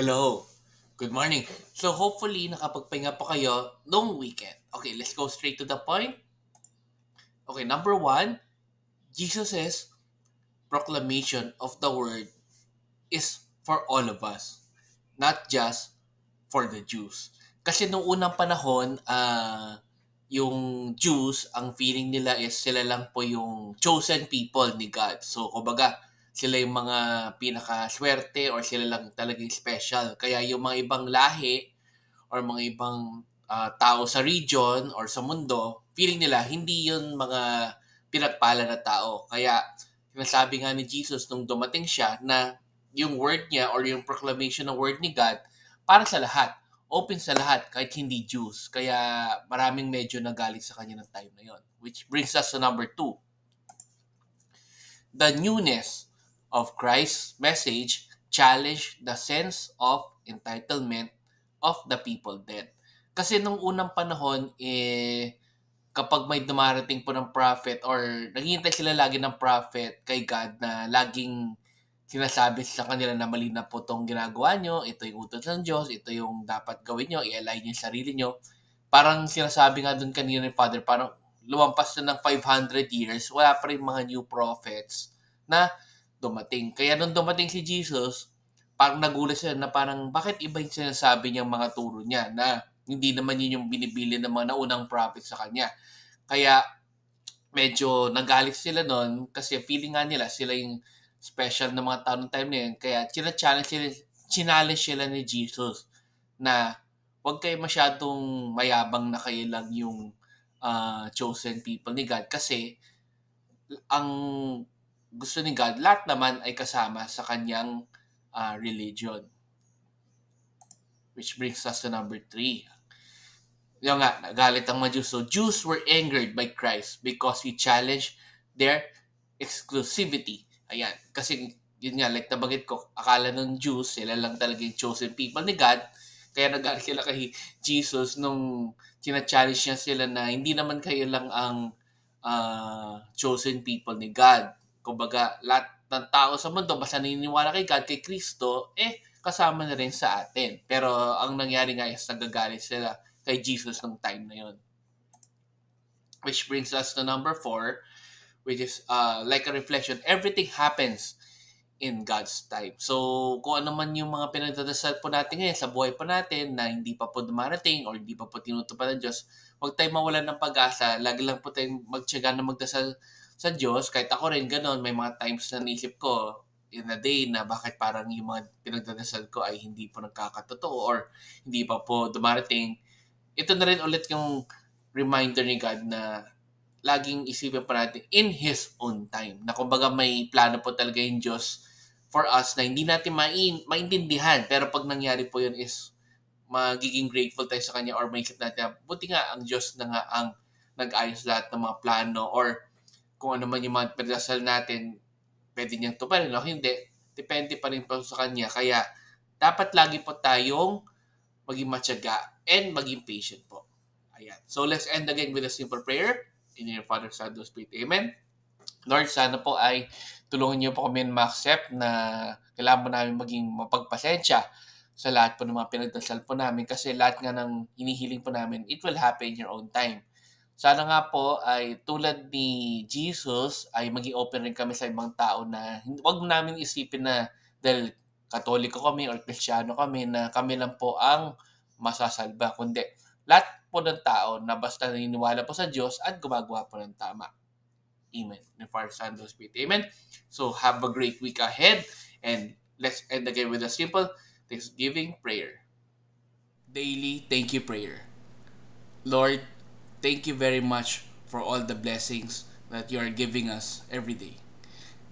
Hello. Good morning. So hopefully nakapagpahinga pa kayo noong weekend. Okay, let's go straight to the point. Okay, number one, Jesus' proclamation of the word is for all of us, not just for the Jews. Kasi nung unang panahon, yung Jews, ang feeling nila is sila lang po yung chosen people ni God. So, kumbaga, sila yung mga pinakaswerte or sila lang talagang special. Kaya yung mga ibang lahi or mga ibang tao sa region or sa mundo, feeling nila hindi yun mga pinagpala na tao. Kaya sinasabi nga ni Jesus nung dumating siya na yung word niya or yung proclamation ng word ni God para sa lahat. Open sa lahat kahit hindi Jews. Kaya maraming medyo nagalit sa kanya ng time na yon. Which brings us to number two. The newness of Christ's message challenged the sense of entitlement of the people then. Kasi nung unang panahon, kapag may dumarating po ng prophet or naghihintay sila lagi ng prophet kay God na laging sinasabi sa kanila na mali na po itong ginagawa nyo, ito yung utos ng Diyos, ito yung dapat gawin nyo, i-align nyo yung sarili nyo. Parang sinasabi nga dun kanina ni Father, parang lumampas na ng 500 years, wala pa rin mga new prophets na dumating. Kaya nung dumating si Jesus, parang nagulat sila na parang bakit iba yung sinasabi niyang mga turo niya na hindi naman yun yung binibili ng mga naunang prophet sa kanya. Kaya medyo nagalit sila noon kasi feeling nga nila sila yung special na mga tao ng time na yun. Kaya challenge sila ni Jesus na huwag kayo masyadong mayabang na kayo lang yung chosen people ni God kasi ang gusto ni God, lahat naman ay kasama sa kanyang religion. Which brings us to number three. Yung nga, nagalit ang mga Jews. So, Jews were angered by Christ because he challenged their exclusivity. Ayan. Kasi, yun nga, like nabagit ko, akala ng Jews, sila lang talaga yung chosen people ni God. Kaya nagalit sila kay Jesus nung challenge niya sila na hindi naman kayo lang ang chosen people ni God. Kumbaga, lahat ng tao sa mundo, basta naniniwala kay God, kay Kristo, kasama na rin sa atin. Pero ang nangyari nga is nagagalit sila kay Jesus ng time na yon. Which brings us to number four, which is like a reflection. Everything happens in God's time. So, kung ano man yung mga pinagdadasal po natin ngayon sa buhay po natin na hindi pa po dumarating or hindi pa po tinutupad ng Diyos, huwag tayong mawalan ng pag-asa. Lagi lang po tayong magtiyaga na magdasal sa Diyos. Kahit ako rin ganun, may mga times na naisip ko in a day na bakit parang yung mga pinagdadasal ko ay hindi po nagkakatotoo or hindi pa po dumarating. Ito na rin ulit yung reminder ni God na laging isipin pa natin in His own time. Na kumbaga may plano po talaga yung Diyos for us na hindi natin maintindihan. Pero pag nangyari po yun is magiging grateful tayo sa Kanya or maisip natin, buti nga ang Diyos na nga ang nag-ayos lahat ng mga plano or kung ano man yung mga pinagdasal natin, pwede niyang tuparin o hindi. Depende pa rin po sa Kanya. Kaya dapat lagi po tayong maging matyaga and maging patient po. Ayan. So let's end again with a simple prayer. In your Father, Son, Holy Spirit. Amen. Lord, sana po ay tulungan niyo po kami na ma-accept na kailangan po namin maging mapagpasensya sa lahat po ng mga pinagdasal po namin kasi lahat nga ng hinihiling po namin, it will happen in your own time. Sana nga po ay tulad ni Jesus ay maging open rin kami sa ibang tao na wag namin isipin na dahil Katoliko kami or Kristiyano kami na kami lang po ang masasalba. Kundi lahat po ng tao na basta naniniwala po sa Diyos at gumagawa po ng tama. Amen. In Father, Son, Holy Spirit. Amen. So have a great week ahead and let's end again with a simple Thanksgiving prayer. Daily thank you prayer. Lord, thank you very much for all the blessings that you are giving us every day.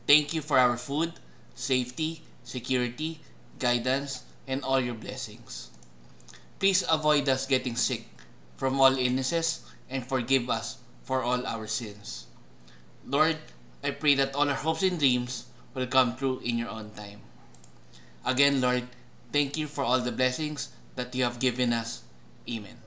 Thank you for our food, safety, security, guidance, and all your blessings. Please avoid us getting sick from all illnesses and forgive us for all our sins. Lord, I pray that all our hopes and dreams will come true in your own time. Again, Lord, thank you for all the blessings that you have given us. Amen.